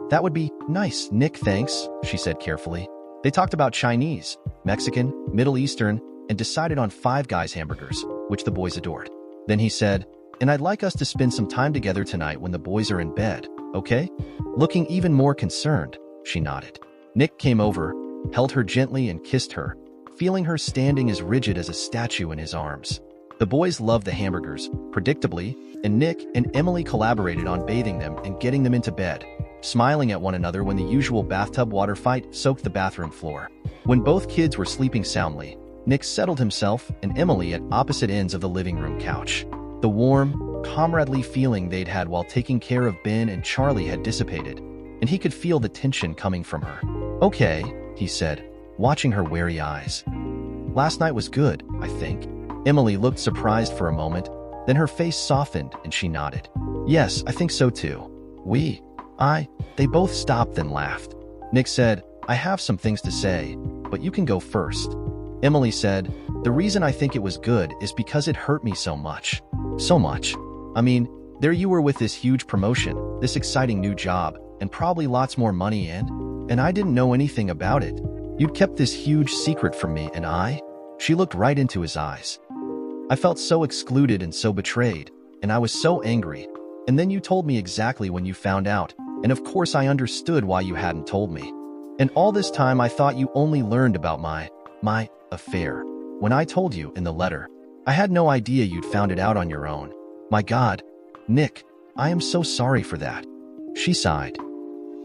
"That would be nice, Nick, thanks," she said carefully. They talked about Chinese, Mexican, Middle Eastern, and decided on Five Guys hamburgers, which the boys adored. Then he said, "And I'd like us to spend some time together tonight when the boys are in bed, okay?" Looking even more concerned, she nodded. Nick came over, held her gently and kissed her, feeling her standing as rigid as a statue in his arms. The boys loved the hamburgers, predictably, and Nick and Emily collaborated on bathing them and getting them into bed, smiling at one another when the usual bathtub water fight soaked the bathroom floor. When both kids were sleeping soundly, Nick settled himself and Emily at opposite ends of the living room couch. The warm, comradely feeling they'd had while taking care of Ben and Charlie had dissipated, and he could feel the tension coming from her. "Okay," he said, watching her wary eyes. "Last night was good, I think." Emily looked surprised for a moment, then her face softened and she nodded. "Yes, I think so too. They both stopped then laughed. Nick said, "I have some things to say, but you can go first." Emily said, "The reason I think it was good is because it hurt me so much. So much. I mean, there you were with this huge promotion, this exciting new job, and probably lots more money and I didn't know anything about it. You'd kept this huge secret from me and She looked right into his eyes. "I felt so excluded and so betrayed, and I was so angry. And then you told me exactly when you found out, and of course I understood why you hadn't told me. And all this time I thought you only learned about my affair when I told you in the letter. I had no idea you'd found it out on your own. My God, Nick, I am so sorry for that." She sighed.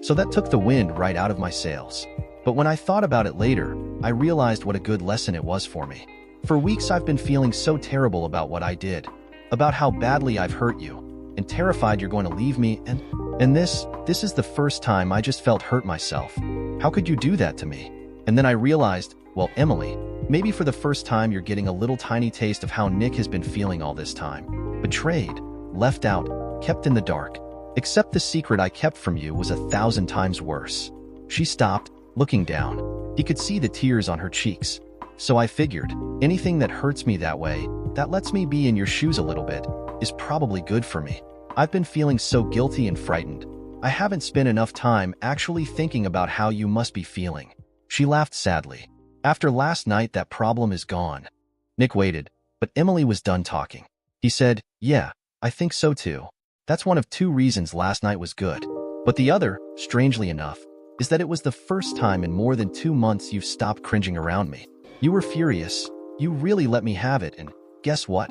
"So that took the wind right out of my sails. But when I thought about it later, I realized what a good lesson it was for me. For weeks I've been feeling so terrible about what I did, about how badly I've hurt you, and terrified you're going to leave me, and this is the first time I just felt hurt myself. How could you do that to me? And then I realized, well, Emily, maybe for the first time you're getting a little tiny taste of how Nick has been feeling all this time. Betrayed, left out, kept in the dark. Except the secret I kept from you was 1,000 times worse." She stopped, looking down. He could see the tears on her cheeks. "So I figured, anything that hurts me that way, that lets me be in your shoes a little bit, is probably good for me. I've been feeling so guilty and frightened. I haven't spent enough time actually thinking about how you must be feeling." She laughed sadly. "After last night, that problem is gone." Nick waited, but Emily was done talking. He said, "Yeah, I think so too. That's one of 2 reasons last night was good. But the other, strangely enough, is that it was the first time in more than 2 months you've stopped cringing around me. You were furious. You really let me have it, and guess what?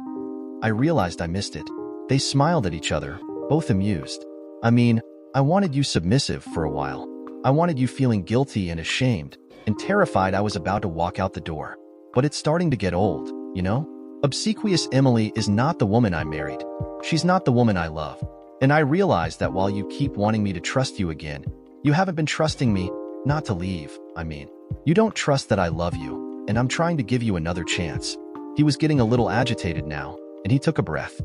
I realized I missed it." They smiled at each other, both amused. "I mean, I wanted you submissive for a while. I wanted you feeling guilty and ashamed, and terrified I was about to walk out the door. But it's starting to get old, you know? Obsequious Emily is not the woman I married. She's not the woman I love. And I realize that while you keep wanting me to trust you again, you haven't been trusting me not to leave, I mean. You don't trust that I love you, and I'm trying to give you another chance." He was getting a little agitated now, and he took a breath.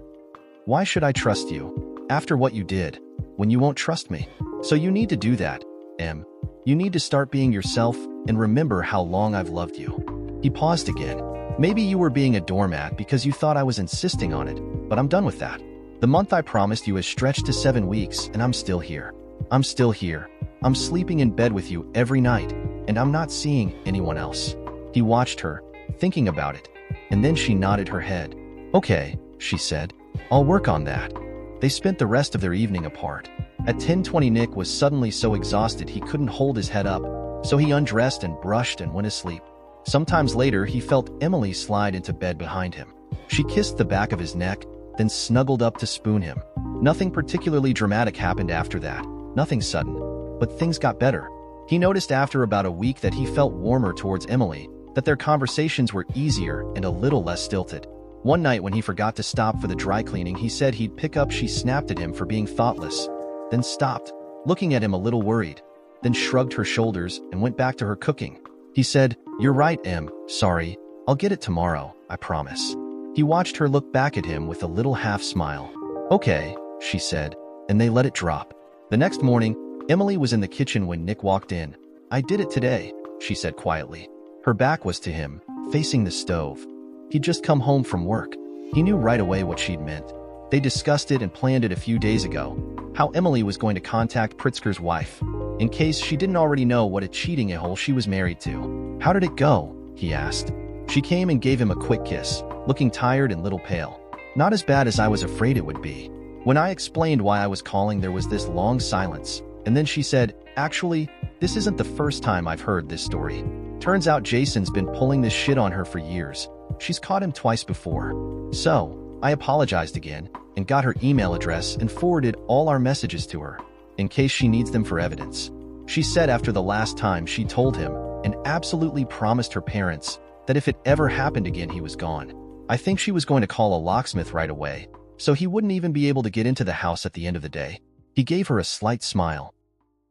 "Why should I trust you, after what you did, when you won't trust me? So you need to do that, Em. You need to start being yourself and remember how long I've loved you." He paused again, Maybe you were being a doormat because you thought I was insisting on it, but I'm done with that. The month I promised you has stretched to 7 weeks, and I'm still here. I'm still here. I'm sleeping in bed with you every night, and I'm not seeing anyone else." He watched her, thinking about it, and then she nodded her head. "Okay," she said. "I'll work on that." They spent the rest of their evening apart. At 10:20, Nick was suddenly so exhausted he couldn't hold his head up, so he undressed and brushed and went to sleep. Sometimes later, he felt Emily slide into bed behind him. She kissed the back of his neck, then snuggled up to spoon him. Nothing particularly dramatic happened after that, nothing sudden, but things got better. He noticed after about a week that he felt warmer towards Emily, that their conversations were easier and a little less stilted. One night when he forgot to stop for the dry cleaning, he said he'd pick up. She snapped at him for being thoughtless, then stopped, looking at him a little worried, then shrugged her shoulders and went back to her cooking. He said, "You're right, Em, sorry. I'll get it tomorrow, I promise." He watched her look back at him with a little half smile. "Okay," she said, and they let it drop. The next morning, Emily was in the kitchen when Nick walked in. "I did it today," she said quietly. Her back was to him, facing the stove. He'd just come home from work. He knew right away what she'd meant. They discussed it and planned it a few days ago, how Emily was going to contact Pritzker's wife, in case she didn't already know what a cheating a-hole she was married to. "How did it go?" he asked. She came and gave him a quick kiss, looking tired and a little pale. "Not as bad as I was afraid it would be." When I explained why I was calling, there was this long silence, and then she said, "Actually, this isn't the first time I've heard this story. Turns out Jason's been pulling this shit on her for years. She's caught him twice before." So, I apologized again, and got her email address and forwarded all our messages to her, in case she needs them for evidence. She said after the last time she told him, and absolutely promised her parents, that if it ever happened again he was gone. I think she was going to call a locksmith right away, so he wouldn't even be able to get into the house at the end of the day. He gave her a slight smile.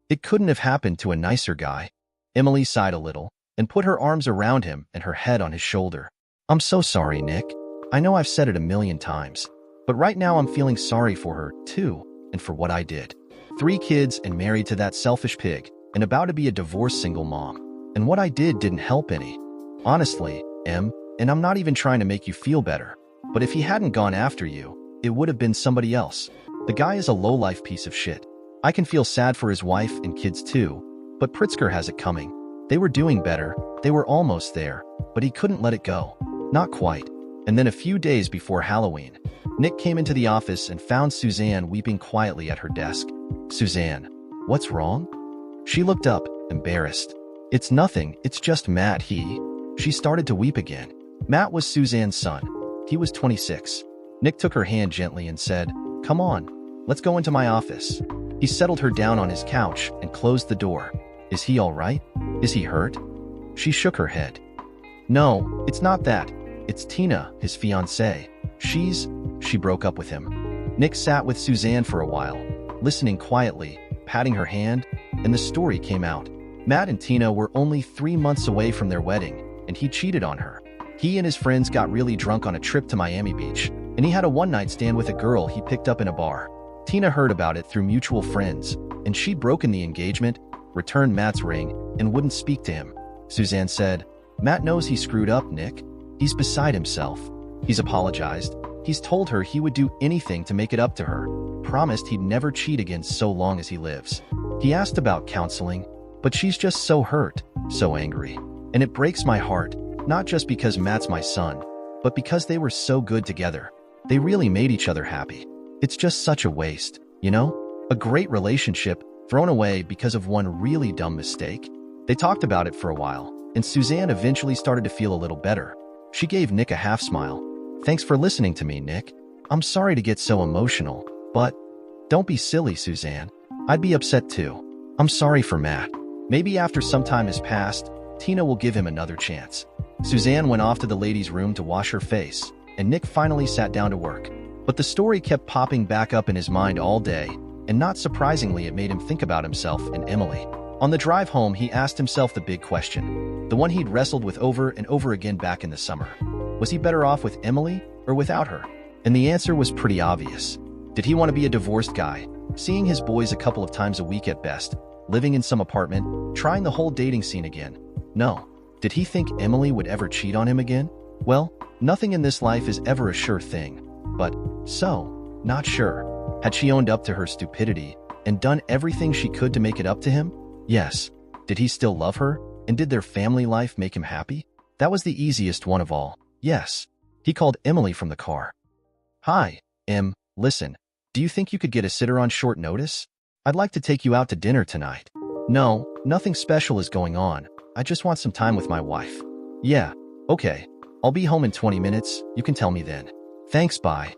"It couldn't have happened to a nicer guy." Emily sighed a little, and put her arms around him and her head on his shoulder. "I'm so sorry, Nick. I know I've said it a million times, but right now I'm feeling sorry for her, too, and for what I did. 3 kids and married to that selfish pig, and about to be a divorced single mom. And what I did didn't help any. Honestly, Em, and I'm not even trying to make you feel better, but if he hadn't gone after you, it would have been somebody else. The guy is a low-life piece of shit. I can feel sad for his wife and kids too, but Pritzker has it coming. They were doing better, they were almost there, but he couldn't let it go. Not quite." And then a few days before Halloween, Nick came into the office and found Suzanne weeping quietly at her desk. "Suzanne, what's wrong?" She looked up, embarrassed. "It's nothing, it's just Matt, She started to weep again. Matt was Suzanne's son. He was 26. Nick took her hand gently and said, "Come on, let's go into my office." He settled her down on his couch and closed the door. "Is he all right? Is he hurt?" She shook her head. "No, it's not that. It's Tina, his fiancée. She broke up with him." Nick sat with Suzanne for a while, listening quietly, patting her hand, and the story came out. Matt and Tina were only 3 months away from their wedding, and he cheated on her. He and his friends got really drunk on a trip to Miami Beach, and he had a one-night stand with a girl he picked up in a bar. Tina heard about it through mutual friends, and she'd broken the engagement, returned Matt's ring, and wouldn't speak to him. Suzanne said, "Matt knows he screwed up, Nick. He's beside himself. He's apologized. He's told her he would do anything to make it up to her. Promised he'd never cheat again so long as he lives. He asked about counseling, but she's just so hurt, so angry. And it breaks my heart, not just because Matt's my son, but because they were so good together. They really made each other happy. It's just such a waste, you know? A great relationship thrown away because of one really dumb mistake." They talked about it for a while, and Suzanne eventually started to feel a little better. She gave Nick a half smile. "Thanks for listening to me, Nick. I'm sorry to get so emotional, but don't be silly, Suzanne. I'd be upset too. I'm sorry for Matt. Maybe after some time has passed, Tina will give him another chance." Suzanne went off to the ladies' room to wash her face, and Nick finally sat down to work. But the story kept popping back up in his mind all day, and not surprisingly, it made him think about himself and Emily. On the drive home, he asked himself the big question, the one he'd wrestled with over and over again back in the summer. Was he better off with Emily or without her? And the answer was pretty obvious. Did he want to be a divorced guy, seeing his boys a couple of times a week at best, living in some apartment, trying the whole dating scene again? No. Did he think Emily would ever cheat on him again? Well, nothing in this life is ever a sure thing. But, not sure. Had she owned up to her stupidity and done everything she could to make it up to him? Yes. Did he still love her? And did their family life make him happy? That was the easiest one of all. Yes. He called Emily from the car. Hi, Em, listen, do you think you could get a sitter on short notice? I'd like to take you out to dinner tonight. No, nothing special is going on. I just want some time with my wife. Yeah, okay. I'll be home in 20 minutes. You can tell me then. Thanks, bye.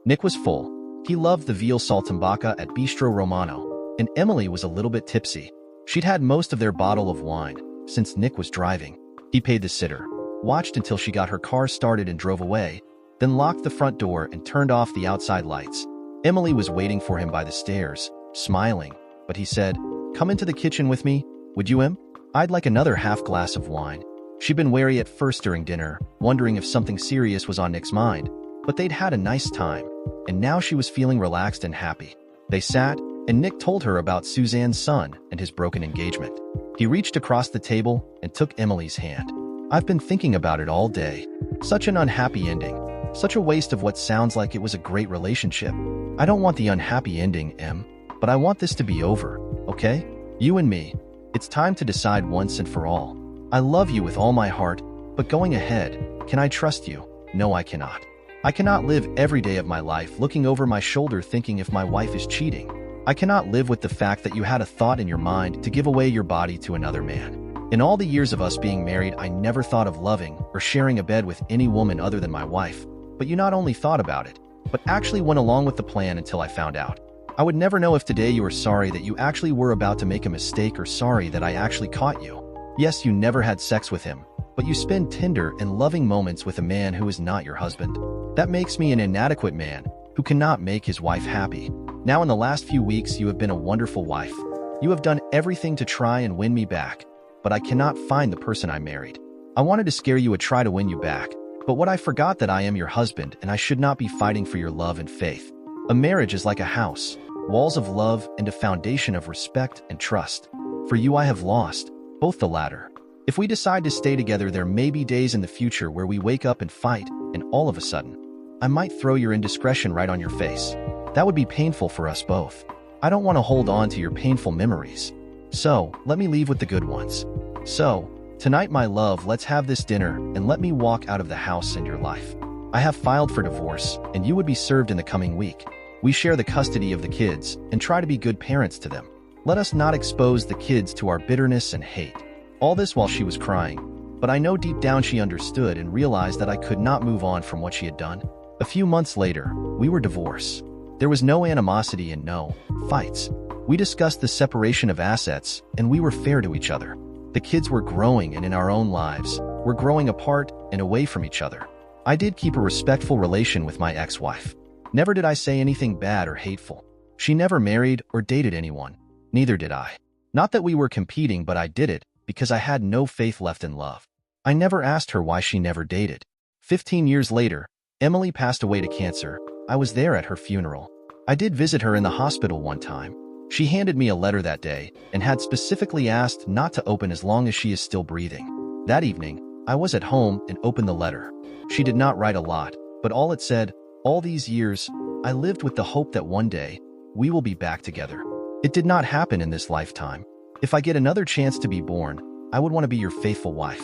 Nick was full. He loved the veal saltimbocca at Bistro Romano, and Emily was a little bit tipsy. She'd had most of their bottle of wine, since Nick was driving. He paid the sitter, watched until she got her car started and drove away, then locked the front door and turned off the outside lights. Emily was waiting for him by the stairs, smiling, but he said, "Come into the kitchen with me, would you, Em? I'd like another half glass of wine." She'd been wary at first during dinner, wondering if something serious was on Nick's mind, but they'd had a nice time, and now she was feeling relaxed and happy. They sat, and Nick told her about Suzanne's son and his broken engagement. He reached across the table and took Emily's hand. "I've been thinking about it all day. Such an unhappy ending. Such a waste of what sounds like it was a great relationship. I don't want the unhappy ending, Em, but I want this to be over, okay? You and me. It's time to decide once and for all. I love you with all my heart, but going ahead, can I trust you? No, I cannot. I cannot live every day of my life looking over my shoulder thinking if my wife is cheating. I cannot live with the fact that you had a thought in your mind to give away your body to another man. In all the years of us being married, I never thought of loving or sharing a bed with any woman other than my wife. But you not only thought about it, but actually went along with the plan until I found out. I would never know if today you are sorry that you actually were about to make a mistake or sorry that I actually caught you. Yes, you never had sex with him, but you spend tender and loving moments with a man who is not your husband. That makes me an inadequate man who cannot make his wife happy. Now in the last few weeks, you have been a wonderful wife. You have done everything to try and win me back, but I cannot find the person I married. I wanted to scare you and try to win you back, but what I forgot that I am your husband and I should not be fighting for your love and faith. A marriage is like a house, walls of love and a foundation of respect and trust. For you I have lost both the latter. If we decide to stay together, there may be days in the future where we wake up and fight, and all of a sudden, I might throw your indiscretion right on your face. That would be painful for us both. I don't want to hold on to your painful memories. So, let me leave with the good ones. So, tonight, my love, let's have this dinner and let me walk out of the house and your life. I have filed for divorce, and you would be served in the coming week. We share the custody of the kids and try to be good parents to them. Let us not expose the kids to our bitterness and hate. All this while she was crying, but I know deep down she understood and realized that I could not move on from what she had done. A few months later, we were divorced. There was no animosity and no fights. We discussed the separation of assets, and we were fair to each other. The kids were growing, and in our own lives, we're growing apart and away from each other. I did keep a respectful relation with my ex-wife. Never did I say anything bad or hateful. She never married or dated anyone. Neither did I. Not that we were competing, but I did it because I had no faith left in love. I never asked her why she never dated. 15 years later, Emily passed away to cancer. I was there at her funeral. I did visit her in the hospital one time. She handed me a letter that day and had specifically asked not to open as long as she is still breathing. That evening, I was at home and opened the letter. She did not write a lot, but all it said, "All these years, I lived with the hope that one day, we will be back together. It did not happen in this lifetime. If I get another chance to be born, I would want to be your faithful wife.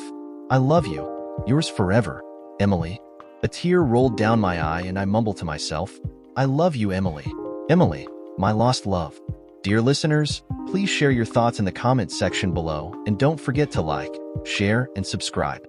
I love you. Yours forever, Emily." A tear rolled down my eye and I mumbled to myself, "I love you, Emily. Emily, my lost love." Dear listeners, please share your thoughts in the comments section below and don't forget to like, share, and subscribe.